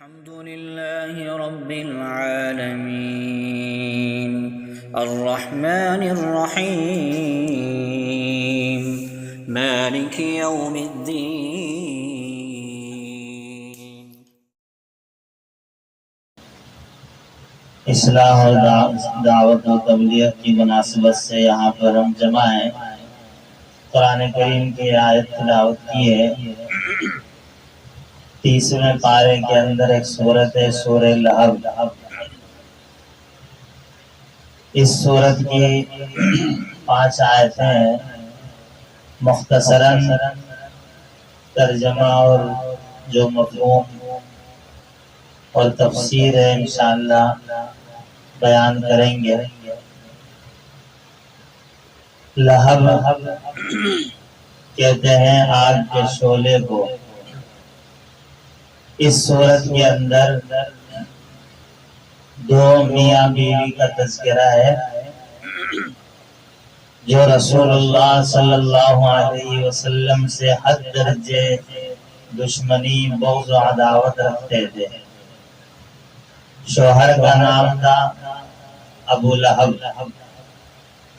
الحمد لله رب العالمين الرحمن الرحيم مالك يوم الدين. اصلاح اور دعوت و تبلیغ کی مناسبت سے یہاں پر ہم جمع ہیں. قرآن کریم کی آیت تلاوت کی ہے. 30ویں پارے کے اندر ایک سورت ہے سورہ لہب. اس سورت کی 5 آیتیں ہیں. مختصراً ترجمہ اور جو مفہوم اور تفسیر ہے انشاءاللہ بیان کریں گے. لہب کہتے ہیں آگ کے شعلے کو. اس صورت کے اندر 2 میاں بیوی کا تذکرہ ہے جو رسول اللہ صلی اللہ علیہ وسلم سے حد درجے دشمنی بغض و عداوت رکھتے تھے. شوہر کا نام تھا ابو لہب.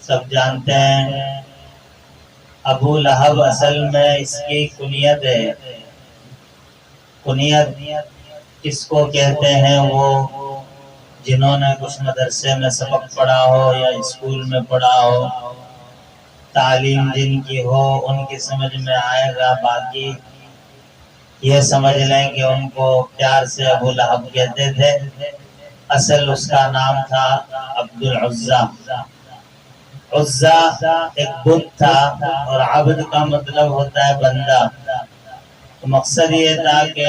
سب جانتے ہیں ابو لہب اصل میں اس کی کنیت ہے. کنیت کس کو کہتے ہیں؟ وہ جنہوں نے کچھ مدرسے میں سبق پڑھا ہو یا اسکول میں پڑھا ہو، تعلیم جن کی ہو ان کی سمجھ میں آئے گا. باقی یہ سمجھ لیں کہ ان کو پیار سے ابو لہب کہتے تھے. اصل اس کا نام تھا عبد العزا. عزا ایک بت تھا اور عبد کا مطلب ہوتا ہے بندہ. تو مقصد یہ تھا کہ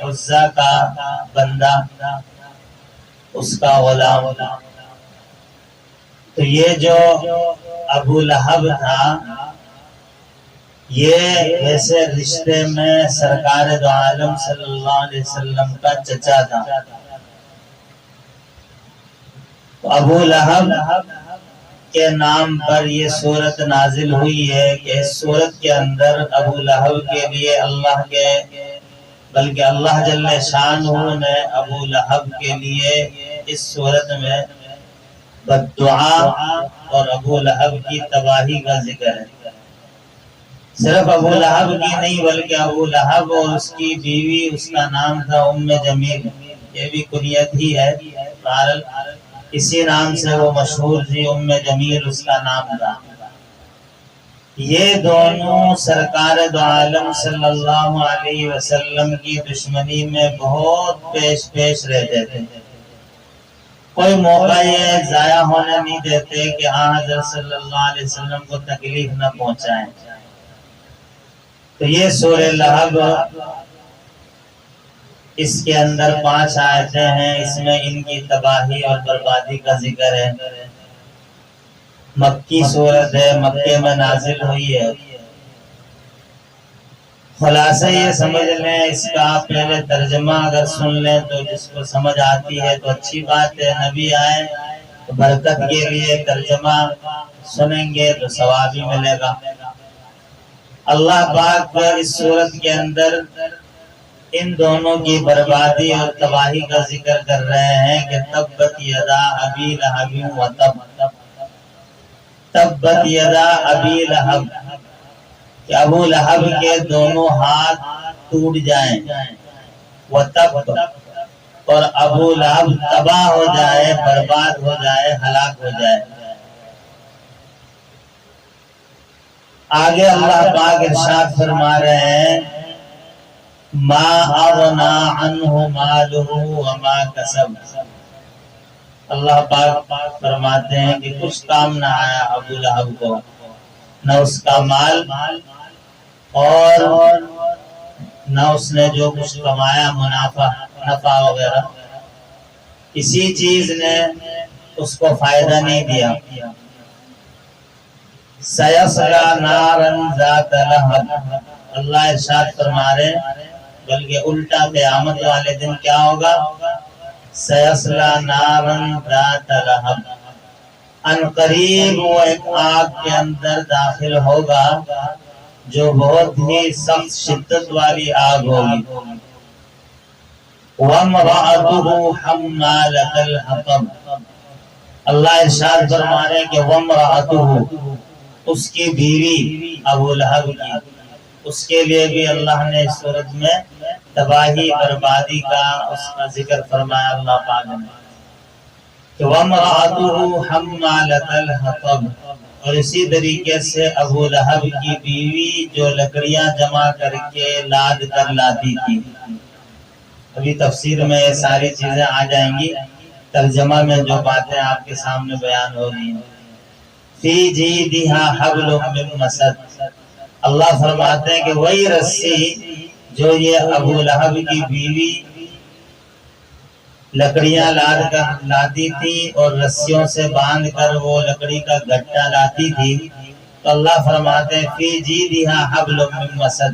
عزا کا بندہ اس کا غلام. تو یہ جو ابو لہب تھا یہ ایسے رشتے میں سرکار دو عالم صلی اللہ علیہ وسلم کا چچا تھا. تو ابو لہب کے نام پر یہ سورت نازل ہوئی ہے کہ اس سورت کے اندر ابو لہب کے لیے بلکہ اللہ جل شانہ نے ابو لہب کے لیے اس سورت میں بددعا اور ابو لہب کی تباہی کا ذکر ہے. صرف ابو لہب کی نہیں بلکہ ابو لہب اور اس کی بیوی، اس کا نام تھا ام جمیل. یہ بھی کنیت ہی ہے، اسی نام سے وہ مشہور تھی. ام جمیل اس کا نام تھا. یہ دونوں سرکار دو عالم صلی اللہ علیہ وسلم کی دشمنی میں بہت پیش رہتے تھے. کوئی موقع یہ ضائع ہونے نہیں دیتے کہ حضرت صلی اللہ علیہ وسلم کو تکلیف نہ پہنچائیں. تو یہ سورہ لہب اس کے اندر 5 آیتیں ہیں. اس میں ان کی تباہی اور بربادی کا ذکر ہے. مکی سورت ہے، مکے میں نازل ہوئی ہے. خلاصہ یہ سمجھ لیں، اس کا پہلے ترجمہ اگر سن لیں تو جس کو سمجھ آتی ہے تو اچھی بات ہے. نبی آئے تو برکت کے لیے ترجمہ سنیں گے تو ثواب بھی ملے گا. اللہ پاک اس صورت کے اندر ان دونوں کی بربادی اور تباہی کا ذکر کر رہے ہیں کہ تبت یدا ابی لہب و تب. تبت یدا ابی لہب کہ ابو لہب کے دونوں ہاتھ ٹوٹ جائیں. و تب اور ابو لہب تباہ ہو جائے، برباد ہو جائے، ہلاک ہو جائے. آگے اللہ پاک ارشاد فرما رہے ہیں ما اغنا عنہ مالہ وما کسب. اللہ پاک فرماتے ہیں کہ کچھ کام نہ آیا ابو لہب کو، نہ اس کا مال اور نہ اس نے جو کچھ کمایا نفع وغیرہ، کسی چیز نے اس کو فائدہ نہیں دیا. سیصلی نارا ذات لہب. اللہ ارشاد فرما رہے بلکہ الٹا قیامت والے دن کیا ہوگا؟ سیصلی نارا ذات لہب. ان قریب وہ ایک آگ کے اندر داخل ہوگا جو بہت ہی سخت شدت والی آگ ہوگی. وَامْرَأَتُهُ حَمَّالَةَ الْحَطَبِ، اللہ ارشاد فرما رہے ہیں کہ وَامْرَأَتُهُ، اس کی بیوی ابو لہب کی، اس کے لیے بھی اللہ نے اس صورت میں تباہی بربادی کا اس کا ذکر فرمایا اللہ پاک نے کہ وَامْرَأَتُهُ حَمَّالَةَ الْحَطَبِ، اور اسی طریقے سے ابو لہب کی بیوی جو لکڑیاں جمع کر کے لاد کر لاتی تھی۔ ابھی تفسیر میں یہ ساری چیزیں آ جائیں گی، ترجمہ میں جو باتیں آپ کے سامنے بیان ہو رہی ہیں۔ فی جیدہا حبل من مسد، اللہ فرماتے ہیں کہ وہی رسی جو یہ ابو لہب کی بیوی لکڑیاں لاد کر لاتی تھی اور رسیوں سے باندھ کر وہ لکڑی کا گٹا لاتی تھی، تو اللہ فرماتے ہیں فی جیدہا حبل من مسد،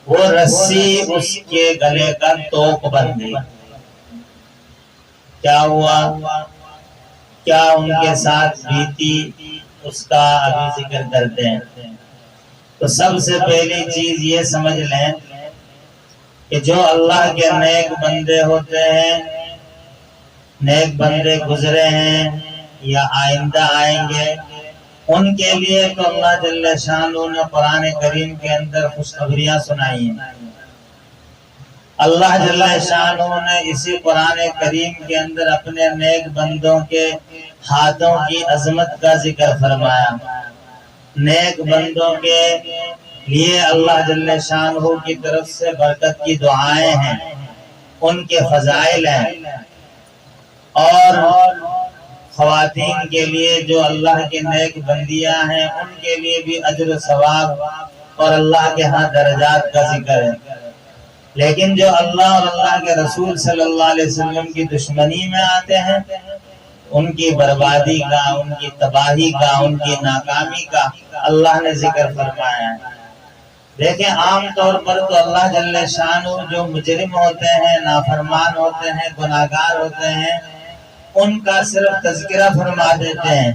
وہ رسی اس کے گلے کا توق بن گئی۔ کیا ہوا، کیا ان کے ساتھ بیتی، اس کا ابھی ذکر کرتے ہیں۔ تو سب سے پہلی چیز یہ سمجھ لیں کہ جو اللہ کے نیک بندے ہوتے ہیں، نیک بندے گزرے ہیں یا آئندہ آئیں گے، ان کے لیے تو اللہ جل شانہ نے قرآن کریم کے اندر خوشخبریاں سنائی ہیں۔ اللہ جل شانہ نے اسی قرآن کریم کے اندر اپنے نیک بندوں کے ہاتھوں کی عظمت کا ذکر فرمایا۔ نیک بندوں کے لیے اللہ جل شانہ کی طرف سے برکت کی دعائیں ہیں، ان کے فضائل ہیں، اور خواتین کے لیے جو اللہ کی نیک بندیاں ہیں ان کے لیے بھی اجر و ثواب اور اللہ کے ہاں درجات کا ذکر ہے۔ لیکن جو اللہ اور اللہ کے رسول صلی اللہ علیہ وسلم کی دشمنی میں آتے ہیں، ان کی بربادی کا، ان کی تباہی کا، ان کی ناکامی کا اللہ نے ذکر فرمایا ہے۔ دیکھیں عام طور پر تو اللہ جل شانہ جو مجرم ہوتے ہیں، نافرمان ہوتے ہیں، گناہگار ہوتے ہیں، ان کا صرف تذکرہ فرما دیتے ہیں۔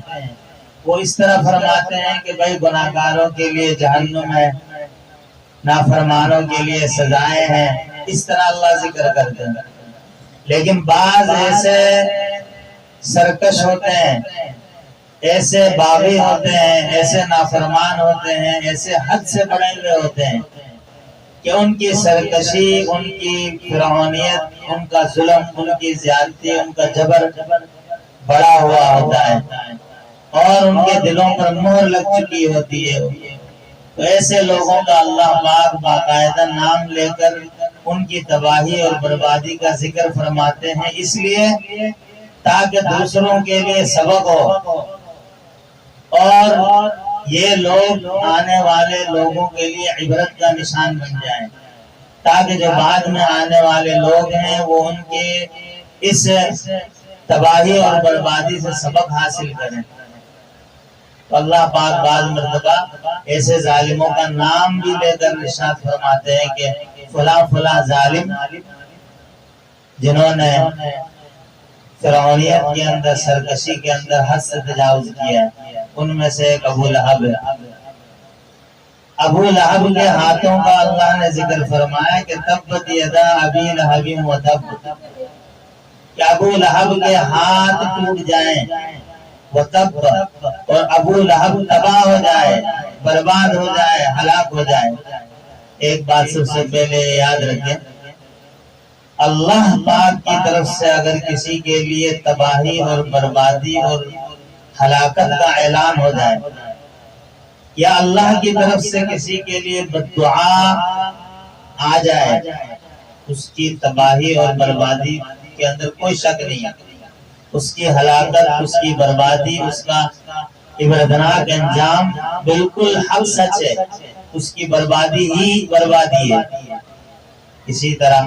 وہ اس طرح فرماتے ہیں کہ بھائی گناہگاروں کے لیے جہنم ہے، نافرمانوں کے لیے سزائیں ہیں، اس طرح اللہ ذکر کرتے ہیں۔ لیکن بعض ایسے سرکش ہوتے ہیں، ایسے باغی ہوتے ہیں، ایسے نافرمان ہوتے ہیں، ایسے حد سے بڑھے ہوئے ہوتے ہیں کہ ان کی سرکشی، ان کی فرعونیت، ان کا ظلم، ان کی زیادتی، ان کا جبر بڑا ہوا ہوتا ہے اور ان کے دلوں پر مہر لگ چکی ہوتی ہے۔ تو ایسے لوگوں کا اللہ پاک باقاعدہ نام لے کر ان کی تباہی اور بربادی کا ذکر فرماتے ہیں، اس لیے تاکہ دوسروں کے لیے سبق ہو اور یہ لوگ آنے والے لوگوں کے لیے عبرت کا نشان بن جائیں، تاکہ جو بعد میں آنے والے لوگ ہیں وہ ان کے اس تباہی اور بربادی سے سبق حاصل کریں۔ تو اللہ پاک بعض مرتبہ ایسے ظالموں کا نام بھی لے کر ارشاد فرماتے ہیں کہ فلاں فلاں ظالم جنہوں نے فرعونیت کے اندر، سرکشی کے اندر حد سے تجاوز کیا ہے، ان میں سے ایک ابو لہب ہے۔ ابو لہب کے ہاتھوں کا اللہ نے ذکر فرمایا کہ تبت یدا ابی لہب و تب، کہ ابو لہب کے ہاتھ ٹوٹ جائیں، وہ تب، اور ابو لہب تباہ ہو جائے، برباد ہو جائے، ہلاک ہو جائے۔ ایک بات سب سے پہلے یاد رکھیں، اللہ پاک کی طرف سے اگر کسی کے لیے تباہی اور بربادی اور ہلاکت کا اعلان ہو جائے، یا اللہ کی طرف سے کسی کے لیے بد دعا آ جائے، اس کی تباہی اور بربادی کے اندر کوئی شک نہیں ہے۔ اس کی ہلاکت، اس کی بربادی، اس کا عبرتناک انجام بالکل حق سچ ہے، اس کی بربادی ہی بربادی ہے۔ اسی طرح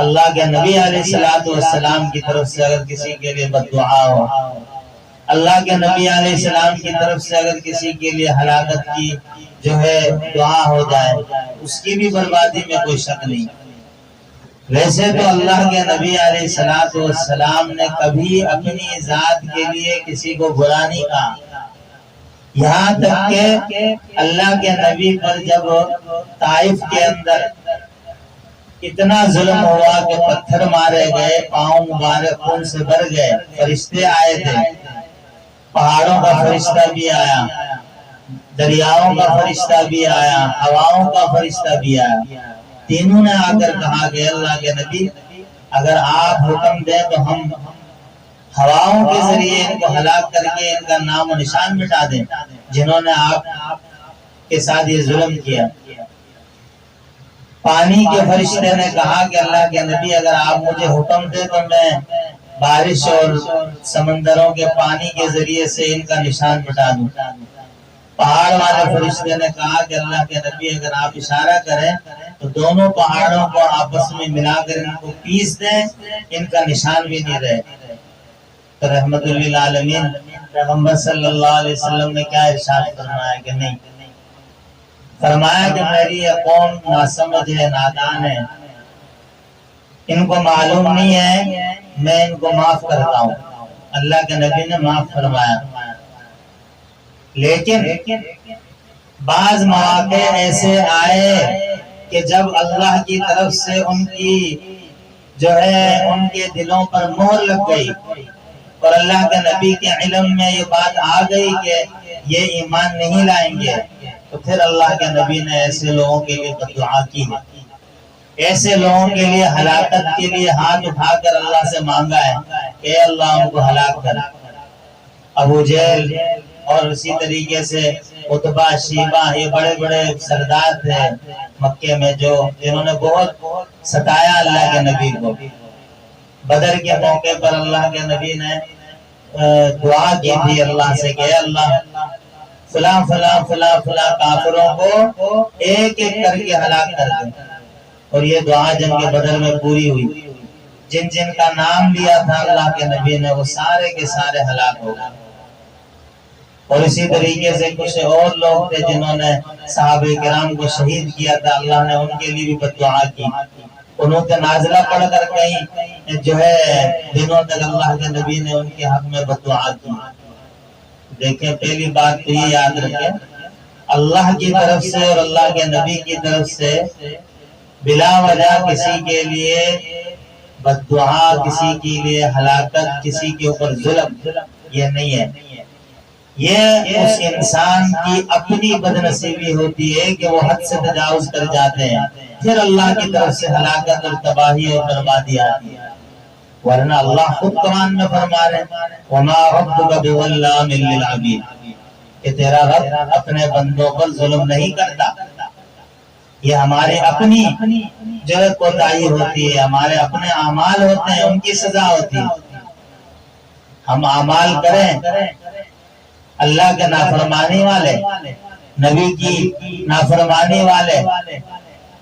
اللہ کے نبی علیہ السلام کی طرف سے اگر کسی کے لیے بد دعا ہو، اللہ کے نبی علیہ السلام کی طرف سے اگر کسی کے لیے ہلاکت کی جو ہے دعا ہو جائے، اس کی بھی بربادی میں کوئی شک نہیں۔ ویسے تو اللہ کے نبی علیہ السلام نے کبھی اپنی ذات کے لیے کسی کو برا نہیں کہا، یہاں تک کہ اللہ کے نبی پر جب طائف کے اندر اتنا ظلم ہوا کہ پتھر مارے گئے، پاؤں مبارک خون سے بھر گئے، فرشتے آئے تھے، پہاڑوں کا فرشتہ بھی آیا، دریاؤں کا فرشتہ بھی آیا، ہواؤں کا فرشتہ بھی آیا، تینوں نے آ کر کہا کہ اللہ کے نبی اگر آپ حکم دیں تو ہم ہواؤں کے ذریعے ان کو ہلاک کر کے ان کا نام و نشان مٹا دیں جنہوں نے آپ کے ساتھ یہ ظلم کیا۔ پانی کے فرشتے نے کہا کہ اللہ کے نبی اگر آپ مجھے حکم دیں تو میں بارش اور سمندروں کے پانی کے ذریعے سے ان کا نشان مٹا دوں۔ پہاڑ والے فرشتے نے کہا کہ اللہ کے نبی اگر آپ اشارہ کریں تو دونوں پہاڑوں کو آپس میں ملا کر ان کو پیس دیں، ان کا نشان بھی نہیں رہے۔ تو رحمت للعالمین پیغمبر صلی اللہ علیہ وسلم نے کیا ارشاد فرمایا کہ نہیں، فرمایا کہ میری یہ قوم ناسمجھ ہے، نادان ہے، ان کو معلوم نہیں ہے، میں ان کو معاف کرتا ہوں۔ اللہ کے نبی نے معاف فرمایا، لیکن بعض مواقع ایسے آئے کہ جب اللہ کی طرف سے ان کی جو ہے ان کے دلوں پر مہر لگ گئی اور اللہ کے نبی کے علم میں یہ بات آ گئی کہ یہ ایمان نہیں لائیں گے، تو پھر اللہ کے نبی نے ایسے لوگوں کے لیے بد دعا کی ہے، ایسے لوگوں کے لیے ہلاکت کے لیے ہاتھ اٹھا کر اللہ سے مانگا ہے کہ اے اللہ ان کو ہلاک کر۔ ابو جہل اور اسی طریقے سے عتبہ، شیبہ، یہ بڑے بڑے سردار تھے مکے میں جنہوں نے بہت ستایا اللہ کے نبی کو۔ بدر کے موقع پر اللہ کے نبی نے دعا کی تھی اللہ سے کہ اے اللہ فلاں فلاں فلاں فلاں کافروں کو ایک ایک کر کے ہلاک کر دیں، اور یہ دعا جنگ بدر میں پوری ہوئی۔ جن جن کا نام لیا تھا اللہ کے نبی نے وہ سارے کے سارے ہلاک ہو گئے۔ اور اسی طریقے سے کچھ اور لوگ تھے جنہوں نے صحابہ کرام کو شہید کیا تھا، اللہ نے ان کے لیے بھی بد دعا کی۔ قنوت نازلہ پڑھ کر کہیں جو ہے دنوں تک اللہ کے نبی نے ان کے حق میں بد دعا کی۔ دیکھیں پہلی بات تو یہ یاد رکھیں، اللہ کی طرف سے اور اللہ کے نبی کی طرف سے بلا وجہ کسی کے لیے بد دعا، کسی کے لیے ہلاکت، کسی کے اوپر ظلم یہ نہیں ہے۔ یہ اس انسان کی اپنی بدنصیبی ہوتی ہے کہ وہ حد سے تجاوز کر جاتے ہیں، پھر اللہ کی طرف سے ہلاکت اور تباہی اور بربادی آتی ہے۔ ورنہ اللہ خود قرآن میں فرما رہے وَمَا رَبُّكَ بِظَلَّامٍ لِّلْعَبِيدِ کہ تیرا رب اپنے بندوں پر ظلم نہیں کرتا۔ یہ ہمارے اپنی جو ہے کوتاہی ہوتی ہے، ہمارے اپنے اعمال ہوتے ہیں، ان کی سزا ہوتی ہے۔ ہم اعمال کریں اللہ کے نافرمانی والے، نبی کی نافرمانی والے،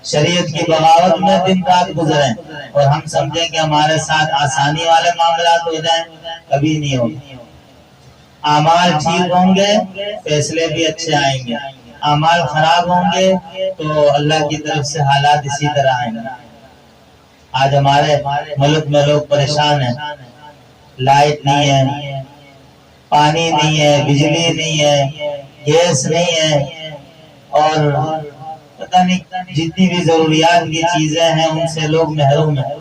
شریعت کی بغاوت میں دن رات گزریں اور ہم سمجھیں کہ ہمارے ساتھ آسانی والے معاملات ہو جائیں، کبھی نہیں ہوگی۔ اعمال ٹھیک ہوں گے فیصلے بھی اچھے آئیں گے، اعمال خراب ہوں گے تو اللہ کی طرف سے حالات اسی طرح آئیں گے۔ آج ہمارے ملک میں لوگ پریشان ہیں، لائٹ نہیں ہے، پانی نہیں ہے، بجلی نہیں ہے، گیس نہیں ہے، اور پتہ نہیں جتنی بھی ضروریات کی چیزیں ہیں ان سے لوگ محروم ہیں۔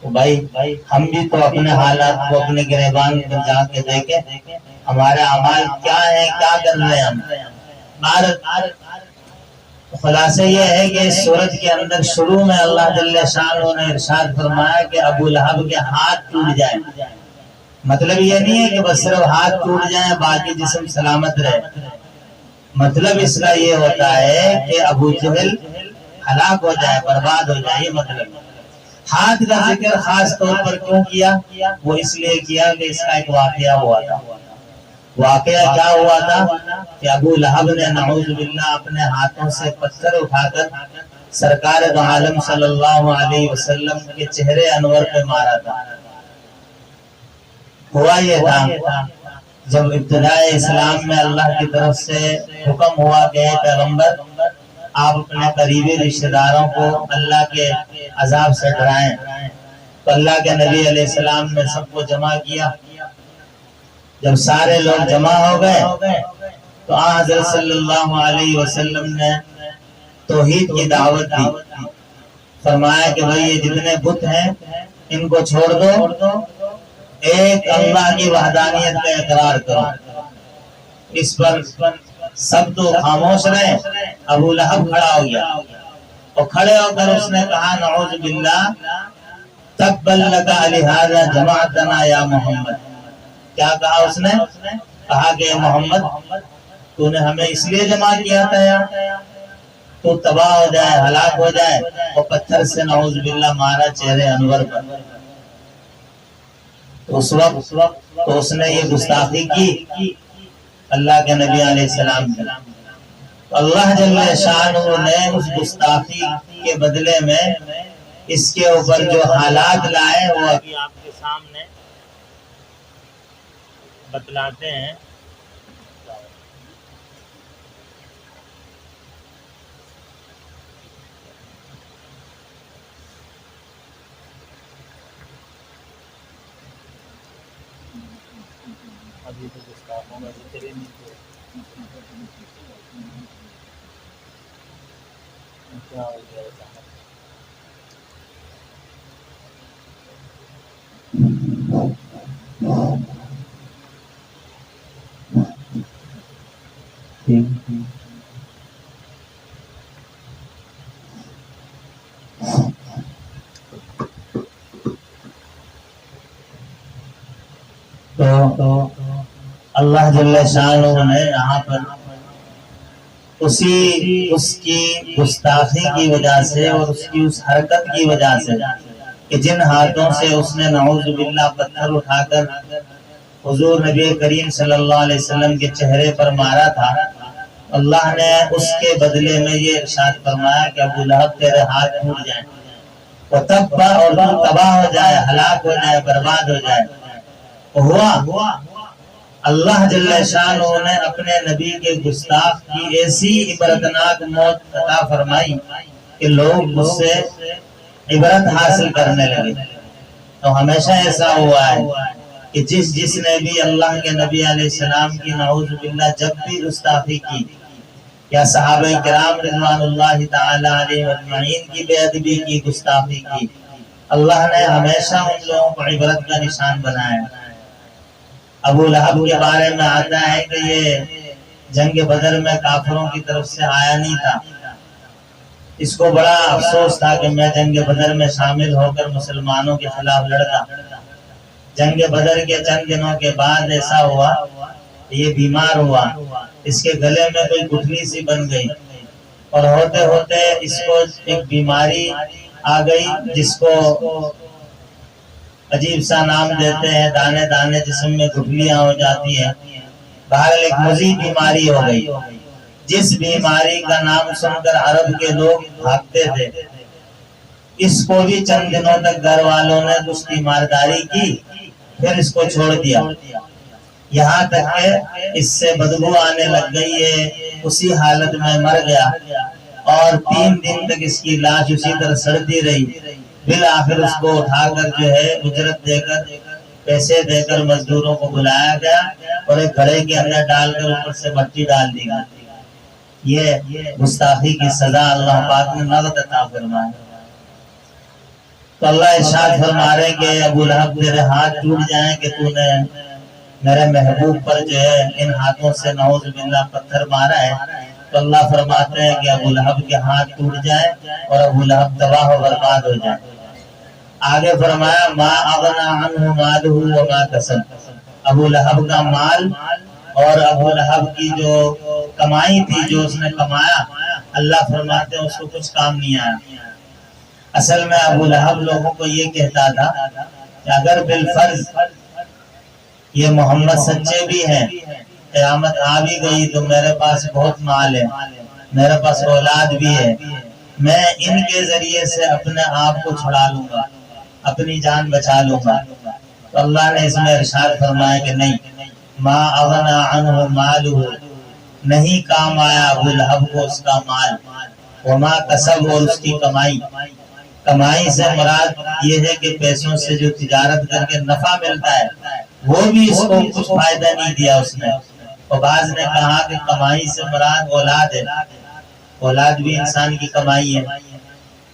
تو بھائی ہم بھی تو اپنے حالات کو اپنے گریبان پر جا کے دیکھیں، ہمارے اعمال کیا ہیں، کیا کر رہے ہیں ہم۔ خلاصہ یہ ہے کہ اس سورت کے اندر شروع میں اللہ جل شانہ نے ارشاد فرمایا کہ ابو لہب کے ہاتھ ٹوٹ جائیں۔ مطلب یہ نہیں ہے کہ بس صرف ہاتھ ٹوٹ جائیں باقی جسم سلامت رہے، مطلب اس کا یہ ہوتا ہے کہ ابو جہل ہلاک ہو جائے، برباد ہو جائے۔ یہ مطلب ہاتھ کا ذکر خاص طور پر کیوں کیا؟ وہ اس لیے کیا کہ اس کا ایک واقعہ ہوا تھا۔ واقعہ کیا ہوا تھا کہ ابو لہب نے نعوذ باللہ اپنے ہاتھوں سے پتھر اٹھا کر سرکار دو عالم صلی اللہ علیہ وسلم کے چہرے انور پہ مارا تھا۔ ہوا یہ تھا جب ابتدائے اسلام میں اللہ کی طرف سے حکم ہوا کہ پیغمبر آپ اپنے قریبی رشتہ داروں کو اللہ کے عذاب سے ڈرائیں، تو اللہ کے نبی علیہ السلام نے سب کو جمع کیا۔ جب سارے لوگ جمع ہو گئے تو حضرت صلی اللہ علیہ وسلم نے توحید کی دعوت دی فرمایا کہ بھئی یہ جتنے بت ہیں ان کو چھوڑ دو، ایک اللہ کی وحدانیت کا اقرار کرو۔ اس پر سب تو خاموش رہے۔ ابو لہب کھڑا ہو گیا اور کھڑے ہو کر اس نے کہا نعوذ باللہ تبا لک لہذا جمعتنا یا محمد۔ کیا کہا اس نے؟ کہا کہ محمد تو نے ہمیں اس لیے جمع کیا تھا یا تو تباہ ہو جائے، ہلاک ہو جائے، اور پتھر سے نعوذ باللہ مارا چہرے انور پر۔ تو اس وقت تو اس نے یہ گستاخی کی اللہ کے نبی علیہ السلام کی۔ اللہ جل شانہ نے اس گستاخی کے بدلے میں اس کے اوپر جو حالات لائے وہ ابھی آپ کے سامنے بتلاتے ہیں۔ ابھی تو گستاخوں کا ذکر ہی نہیں کیا ہو گیا۔ تو اللہ جل شانہ نے یہاں پر اس کی گستاخی کی وجہ سے اور اس کی اس حرکت کی وجہ سے کہ جن ہاتھوں سے اس نے نعوذ باللہ پتھر اٹھا کر حضور نبی کریم صلی اللہ علیہ وسلم کے چہرے پر مارا تھا، اللہ نے اس کے بدلے میں یہ ارشاد فرمایا کہ ابو لہب تیرے ہاتھ ٹوٹ جائیں اور تو تباہ ہو جائے، ہلاک ہو جائے، برباد ہو جائے۔ ہوا اللہ جل شانہ نے اپنے نبی کے گستاخ کی ایسی عبرتناک موت عطا فرمائی کہ لوگ اس سے عبرت حاصل کرنے لگے۔ تو ہمیشہ ایسا ہوا ہے کہ جس نے بھی اللہ کے نبی علیہ السلام کی نعوذ باللہ جب بھی گستاخی کی یا صحابہ کرام رضوان اللہ تعالی علیہ اجمعین کی بے ادبی کی، گستاخی کی، اللہ نے ہمیشہ ان لوگوں کو عبرت کا نشان بنایا۔ ابو لہب کے بارے میں آتا ہے کہ یہ جنگ بدر میں کافروں کی طرف سے آیا نہیں تھا۔ اس کو بڑا افسوس تھا کہ میں جنگ بدر میں شامل ہو کر مسلمانوں کے خلاف لڑتا۔ جنگ بدر کے چند دنوں کے بعد ایسا ہوا کہ یہ بیمار ہوا، اس کے گلے میں کوئی گٹھلی سی بن گئی اور ہوتے ہوتے اس کو ایک بیماری آ گئی جس کو عجیب سا نام دیتے ہیں، دانے دانے جسم میں گٹھلیاں ہو جاتی ہیں۔ بہرحال ایک مزید بیماری ہو گئی جس بیماری کا نام سن کر عرب کے لوگ بھاگتے تھے۔ اس کو بھی چند دنوں تک گھر والوں نے اس کی مارداری کی، پھر اس کو چھوڑ دیا، یہاں تک کہ اس سے بدبو آنے لگ گئی ہے، اسی حالت میں مر گیا اور 3 دن تک اس کی لاش اسی طرح سڑتی رہی۔ بالآخر اس کو اٹھا کر جو ہے اجرت دے کر، پیسے دے کر مزدوروں کو بلایا گیا اور ایک گھڑے کے اندر ڈال کر اوپر سے مٹی ڈال دی گئی۔ یہ گستاخی کی سزا اللہ پاک نے نقد عطا فرمائی۔ تو اللہ ارشاد فرما رہے کہ ابو لہب تیرے ہاتھ ٹوٹ جائیں کہ تو نے میرے محبوب پر جو ہے ان ہاتھوں سے نعوذ باللہ پتھر مارا ہے۔ تو اللہ فرماتے ہیں کہ ابو لہب کے ہاتھ ٹوٹ جائیں اور ابو لہب تباہ و برباد ہو جائے۔ آگے فرمایا ما اغنا عنہ مالہ وما کسب، ابو لہب کا مال اور ابو لہب کی جو کمائی تھی، جو اس نے کمایا، اللہ فرماتے ہیں اس کو کچھ کام نہیں آیا۔ اصل میں ابو لہب لوگوں کو یہ کہتا تھا کہ اگر بالفرض یہ محمد سچے بھی ہیں، قیامت آ بھی گئی تو میرے پاس بہت مال ہے، میرے پاس اولاد بھی ہے، میں ان کے ذریعے سے اپنے آپ کو چھڑا لوں گا، اپنی جان بچا لوں گا۔ تو اللہ نے اس میں ارشاد فرمایا کہ نہیں، ما اغنا عنہ مالہ، نہیں کام آیا ابو لہب کو اس کا مال، وما کسب، اور اس کی کمائی۔ کمائی سے مراد یہ ہے کہ پیسوں سے جو تجارت کر کے نفع ملتا ہے وہ بھی اس کو کچھ فائدہ نہیں دیا اس نے۔ اور بعض نے کہا کہ کمائی سے مراد اولاد ہے، اولاد بھی انسان کی کمائی ہے۔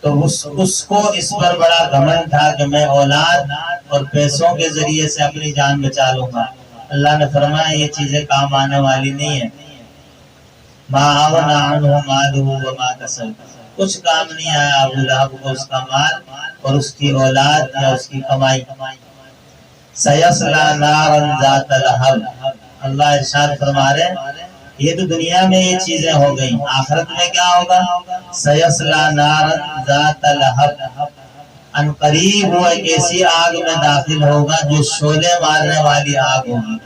تو اس کو اس پر بڑا گھمنڈ تھا کہ میں اولاد اور پیسوں کے ذریعے سے اپنی جان بچا لوں گا۔ اللہ نے فرمایا یہ چیزیں کام آنے والی نہیں ہیں۔ ما اغنى عنه ماله وما كسب، کچھ کام نہیں آیا ابو لہب کو اس کا مال اور اس کی اولاد یا اس کی کمائی۔ سیصلی نارا ذات لہب، اللہ ارشاد فرما رہے یہ تو دنیا میں یہ چیزیں ہو گئیں، آخرت میں کیا ہوگا؟ سیصلی نارا ذات لہب، ان قریب وہ ایک ایسی آگ میں داخل ہوگا جو شعلے مارنے والی آگ ہوگی۔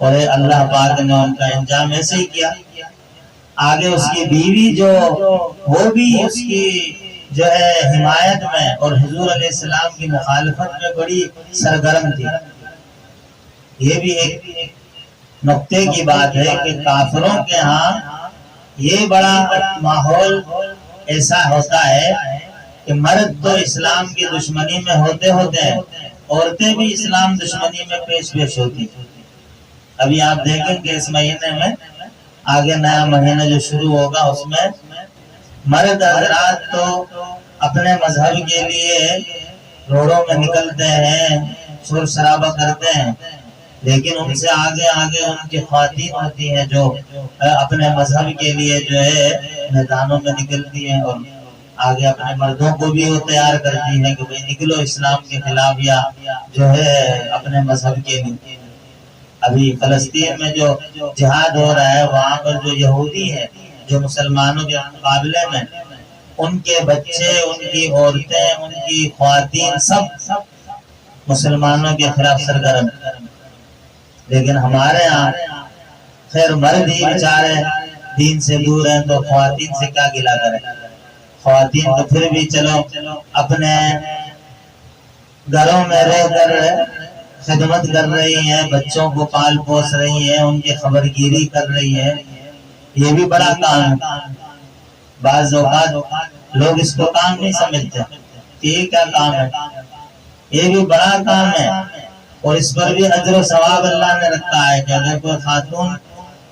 اور اللہ پاک نے ان کا انجام ایسے ہی کیا۔ آگے اس کی بیوی جو وہ بھی اس کی جو ہے حمایت میں اور حضور علیہ السلام کی مخالفت میں بڑی سرگرم تھی۔ یہ بھی ایک نقطے کی بات ہے کہ کافروں کے ہاں یہ بڑا ماحول ایسا ہوتا ہے کہ مرد تو اسلام کی دشمنی میں ہوتے ہیں، عورتیں بھی اسلام دشمنی میں پیش ہوتی۔ ابھی آپ دیکھیں کہ اس مہینے میں آگے نیا مہینہ جو شروع ہوگا اس میں مرد حضرات تو اپنے مذہب کے لیے روڈوں میں نکلتے ہیں، شور شرابہ کرتے ہیں، لیکن ان سے آگے ان کی خواتین ہوتی ہیں جو اپنے مذہب کے لیے جو ہے میدانوں میں نکلتی ہیں اور آگے اپنے مردوں کو بھی وہ تیار کرتی ہیں کہ بھئی نکلو اسلام کے خلاف یا جو ہے اپنے مذہب کے لیے۔ ابھی فلسطین میں جو جہاد ہو رہا ہے وہاں پر جو یہودی ہیں جو مسلمانوں کے مقابلے میں ان کے بچے، ان کی عورتیں، ان کی خواتین سب مسلمانوں کے خلاف سرگرم، لیکن ہمارے ہاں خیر مرد ہی بیچارے دین سے دور ہیں تو خواتین سے کیا گلا کریں۔ خواتین تو پھر بھی چلو اپنے گھروں میں رہ کر خدمت کر رہی ہیں، بچوں کو پال پوس رہی ہیں، ان کی خبرگیری کر رہی ہیں، یہ بھی بڑا کام ہے۔ بعض اوقات لوگ اس کو کام نہیں سمجھتے کہ یہ کیا کام ہے، یہ بھی بڑا کام ہے اور اس پر بھی اجر و ثواب اللہ نے رکھا ہے کہ اگر کوئی خاتون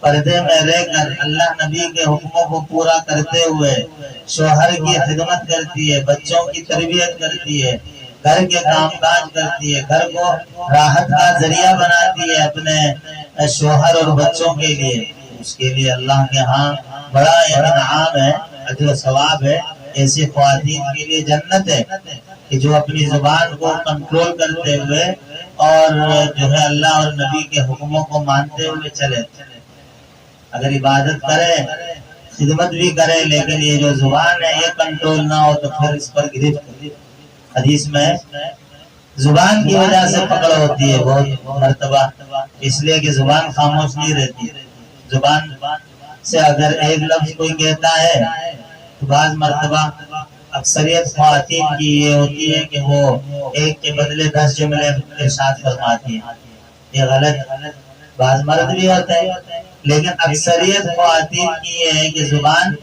پردے میں رہ کر اللہ نبی کے حکموں کو پورا کرتے ہوئے شوہر کی خدمت کرتی ہے، بچوں کی تربیت کرتی ہے، گھر کے کام کاج کرتی ہے، گھر کو راحت کا ذریعہ بناتی ہے اپنے شوہر اور بچوں کے لیے، اس کے لیے اللہ کے ہاں بڑا انعام ہے، اجر و ثواب ہے۔ ایسی خواتین کے لیے جنت ہے کہ جو اپنی زبان کو کنٹرول کرتے ہوئے اور جو ہے اللہ اور نبی کے حکموں کو مانتے ہوئے چلے، اگر عبادت کرے خدمت بھی کرے لیکن یہ جو زبان ہے یہ کنٹرول نہ ہو تو پھر اس پر گرفت۔ حدیث میں زبان کی وجہ سے پکڑ ہوتی ہے بہت مرتبہ، اس لیے کہ زبان خاموش نہیں رہتی۔ زبان سے اگر ایک لفظ کوئی کہتا ہے تو بعض مرتبہ اکثریت خواتین کی یہ ہوتی ہے کہ وہ ایک کے بدلے 10 جملے ارشاد فرماتی ہیں، یہ غلط۔ بعض مرد بھی ہوتے ہیں لیکن اکثریت خواتین کی یہ ہے کہ زبان،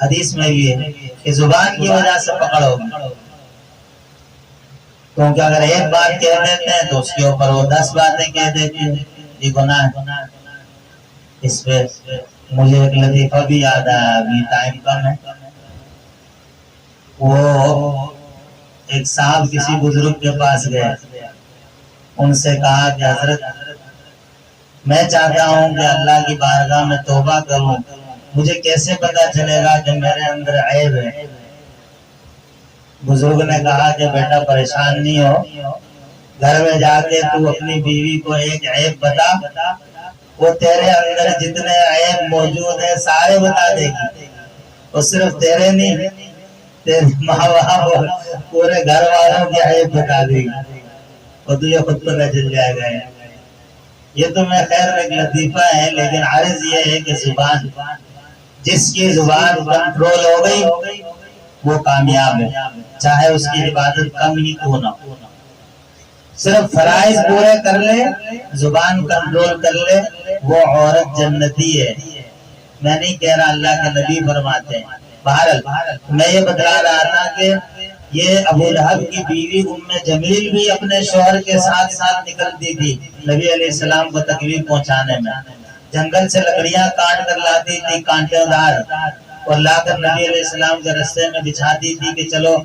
حدیث میں بھی ہے کہ زبان کی وجہ سے پکڑ ہوگی، کیونکہ اگر ایک بات کہہ دیتے ہیں تو اس کے اوپر وہ 10 باتیں کہہ دیتی ہیں، یہ گناہ ہے۔ اس پہ مجھے ایک لطیفہ بھی یاد آیا، ابھی ٹائم کم ہے۔ وہ ایک صاحب کسی بزرگ کے پاس گئے، ان سے کہا کہ حضرت میں چاہتا ہوں کہ اللہ کی بارگاہ میں توبہ کروں، مجھے کیسے پتا چلے گا کہ میرے اندر عیب ہے؟ بزرگ نے کہا کہ بیٹا پریشان نہیں ہو، گھر میں جا کے تو اپنی بیوی کو ایک عیب بتا، وہ تیرے اندر جتنے عیب موجود ہیں سارے بتا دے گی، اور صرف تیرے نہیں تیرے ماں باپ اور پورے گھر والوں کے عیب بتا دے گی، اور تجھے خود پر نہ چل جائے گا۔ یہ تو میں خیر ایک لطیفہ ہے، لیکن عرض یہ ہے کہ زبان، جس کی زبان کنٹرول ہو گئی وہ کامیاب ہے، چاہے اس کی عبادت کم ہی کیوں نہ ہو۔ صرف فرائض پورے کر لے، زبان کنٹرول کر لے، وہ عورت جنتی ہے۔ میں نہیں کہہ رہا، اللہ کے نبی فرماتے ہیں۔ بہرحال میں یہ بتلا رہا تھا کہ یہ ابو لہب کی بیوی ام جمیل بھی اپنے شوہر کے ساتھ نکلتی تھی نبی علیہ السلام کو تکلیف پہنچانے میں، جنگل سے لکڑیاں کاٹ کر لاتی تھی کانٹے دار، اور لا کر نبی علیہ السلام کے راستے میں بچھاتی تھی کہ چلو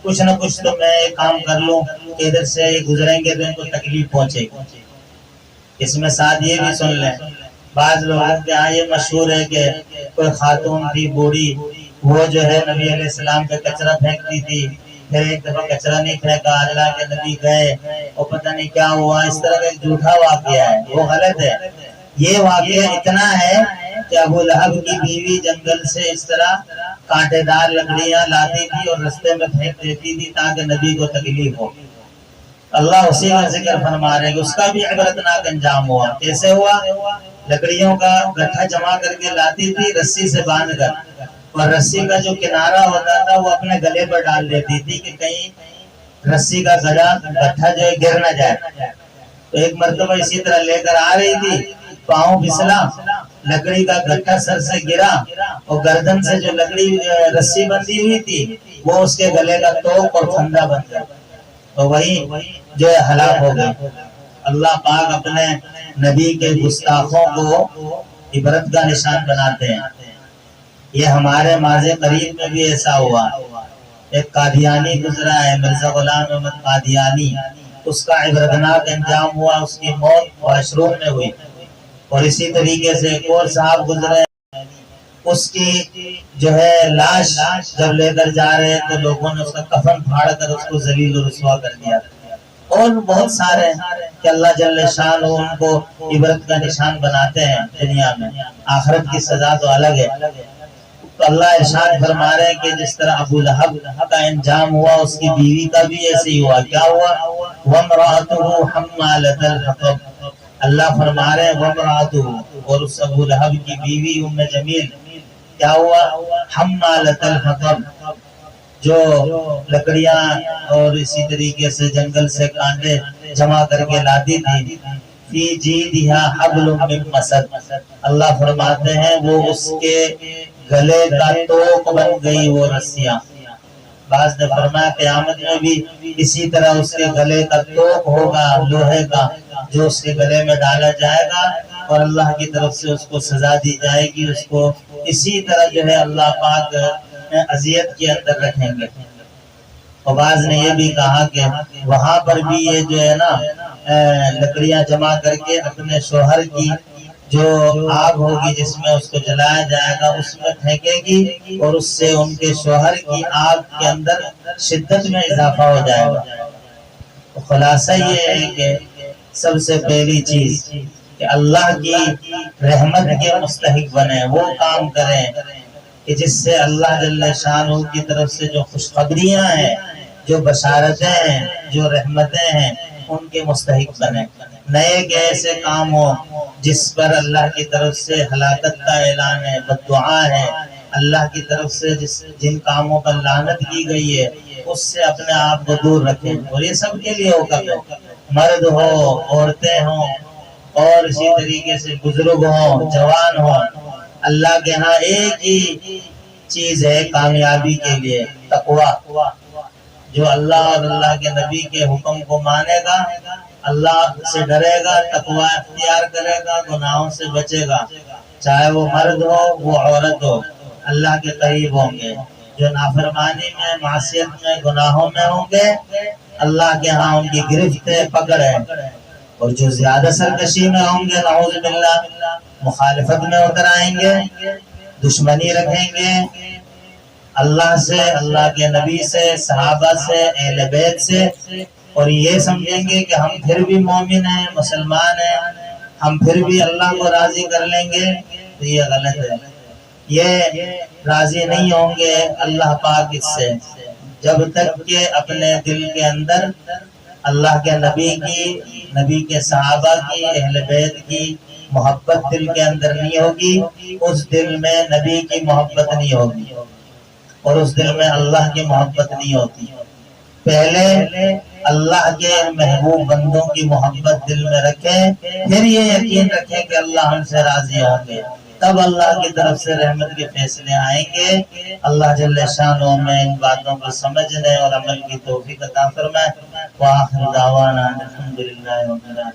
کچھ نہ کچھ تو میں ایک کام کر لوں کہ ادھر سے گزریں گے تو ان کو تکلیف پہنچے گی۔ اس میں ساتھ یہ بھی سن لیں، بعض لوگوں کے یہاں یہ مشہور ہے کہ کوئی خاتون تھی بوڑھی، وہ جو ہے نبی علیہ السلام پہ کچرا پھینکتی تھی، پھر ایک دفعہ کچرا نہیں پھینکا، اللہ کے نبی گئے اور پتہ نہیں کیا ہوا، اس طرح کا ایک جھوٹا واقعہ ہے، وہ غلط ہے۔ یہ واقعہ اتنا ہے کہ ابو لہب کی بیوی جنگل سے اس طرح کانٹے دار لکڑیاں لاتی تھی اور رستے میں پھینک دیتی تھی تاکہ نبی کو تکلیف ہو۔ اللہ اسی کا ذکر فرما رہے کہ اس کا بھی عبرتناک انجام ہوا۔ کیسے ہوا؟ لکڑیوں کا گٹھا جمع کر کے لاتی تھی رسی سے باندھ کر، اور رسی کا جو کنارہ ہوتا تھا وہ اپنے گلے پر ڈال دیتی تھی کہ کہیں رسی کا گٹھا جو ہے گر نہ جائے۔ تو ایک مرتبہ اسی طرح لے کر آ رہی تھی، پاؤں پھسلا، لکڑی کا گٹھا سر سے گرا اور گردن سے جو لکڑی رسی بندھی ہوئی تھی وہ اس کے گلے کا توق اور پھندا بن گیا، تو وہی جو ہے ہلاک ہو گئی۔ اللہ پاک اپنے نبی کے گستاخوں کو عبرت کا نشان بناتے ہیں۔ یہ ہمارے ماضی قریب میں بھی ایسا ہوا، ایک قادیانی گزرا ہے، مرزا غلام احمد قادیانی، اس کا عبرتناک انجام ہوا، اس کی موت واشروم میں ہوئی۔ اور اسی طریقے سے ایک اور صاحب گزرے، اس کی جو ہے لاش جب لے کر جا رہے تو لوگوں نے اس کا کفن پھاڑ کر اس کو ذلیل و رسوا کر دیا۔ اور بہت سارے کہ اللہ جل شان ان کو عبرت کا نشان بناتے ہیں دنیا میں، آخرت کی سزا تو الگ ہے۔ تو اللہ ارشاد فرما رہے ہیں کہ جس طرح ابو لہب کا انجام ہوا اس کی بیوی کا بھی ایسے ہی ہوا۔ کیا ہوا؟ وَامْرَأَتُهُ حَمَّالَةَ الْحَطَبِ، اللہ فرما رہے ہیں وَامْرَأَتُهُ، اور اس ابو لہب کی بیوی ام جمیل کیا ہوا؟ حَمَّالَةَ الْحَطَبِ، جو لکڑیاں اور اسی طریقے سے جنگل سے کانٹے جمع کر کے لاتی تھی، فی جیدہا حبل من مسد، اللہ فرماتے ہیں وہ اس کے گلے کا توق بن گئی وہ رسیاں۔ بعض نے فرمایا قیامت میں بھی اسی طرح اس کے گلے کا توق ہوگا لوہے کا، جو اس کے گلے میں ڈالا جائے گا اور اللہ کی طرف سے اس کو سزا دی جائے گی، اس کو اسی طرح جو ہے اللہ پاک اذیت کے اندر رکھیں گے۔ اور بعض نے یہ بھی کہا کہ وہاں پر بھی یہ جو ہے نا لکڑیاں جمع کر کے اپنے شوہر کی جو آگ ہوگی جس میں اس کو جلایا جائے گا اس میں پھینکے گی، اور اس سے ان کے شوہر کی آگ کے اندر شدت میں اضافہ ہو جائے گا۔ خلاصہ یہ ہے کہ سب سے پہلی چیز کہ اللہ کی رحمت کے مستحق بنیں، وہ کام کریں کہ جس سے اللہ جل شانہ کی طرف سے جو خوشخبریاں ہیں، جو بشارتیں ہیں، جو رحمتیں ہیں، ان کے مستحق بنیں۔ نئے کہ ایسے کام ہو جس پر اللہ کی طرف سے ہلاکت کا اعلان ہے، بددعا ہے، اللہ کی طرف سے جن کاموں پر لعنت کی گئی ہے اس سے اپنے آپ کو دور رکھیں۔ اور یہ سب کے لیے حکم ہے، مرد ہو، عورتیں ہوں، اور اسی طریقے سے بزرگ ہوں، جوان ہوں۔ اللہ کے ہاں ایک ہی چیز ہے کامیابی کے لیے، تقوی۔ جو اللہ اور اللہ کے نبی کے حکم کو مانے گا، اللہ سے ڈرے گا، تقوی اختیار کرے گا، گناہوں سے بچے گا، چاہے وہ مرد ہو وہ عورت ہو، اللہ کے قریب ہوں گے۔ جو نافرمانی میں، معصیت میں، گناہوں میں ہوں گے، اللہ کے ہاں ان کی گرفت ہے، پکڑ ہے۔ اور جو زیادہ سرکشی میں ہوں گے، نعوذ باللہ، مخالفت میں اتر آئیں گے، دشمنی رکھیں گے اللہ سے، اللہ کے نبی سے، صحابہ سے، اہل بیت سے، اور یہ سمجھیں گے کہ ہم پھر بھی مومن ہیں، مسلمان ہیں، ہم پھر بھی اللہ کو راضی کر لیں گے، تو یہ غلط ہے۔ یہ راضی نہیں ہوں گے اللہ پاک اس سے جب تک کہ اپنے دل کے اندر اللہ کے نبی کی، نبی کے صحابہ کی، اہل بیت کی محبت دل کے اندر نہیں ہوگی، اس دل میں نبی کی محبت نہیں ہوگی، اور اس دل میں اللہ کی محبت نہیں ہوتی۔ پہلے اللہ کے محبوب بندوں کی محبت دل میں رکھیں، پھر یہ یقین رکھیں کہ اللہ ہم سے راضی ہوں گے، تب اللہ کی طرف سے رحمت کے فیصلے آئیں گے۔ اللہ جل شانہ میں ان باتوں کو سمجھنے اور عمل کی توفیق عطا فرمائے۔ وآخر دعوانا الحمدللہ رب العالمین۔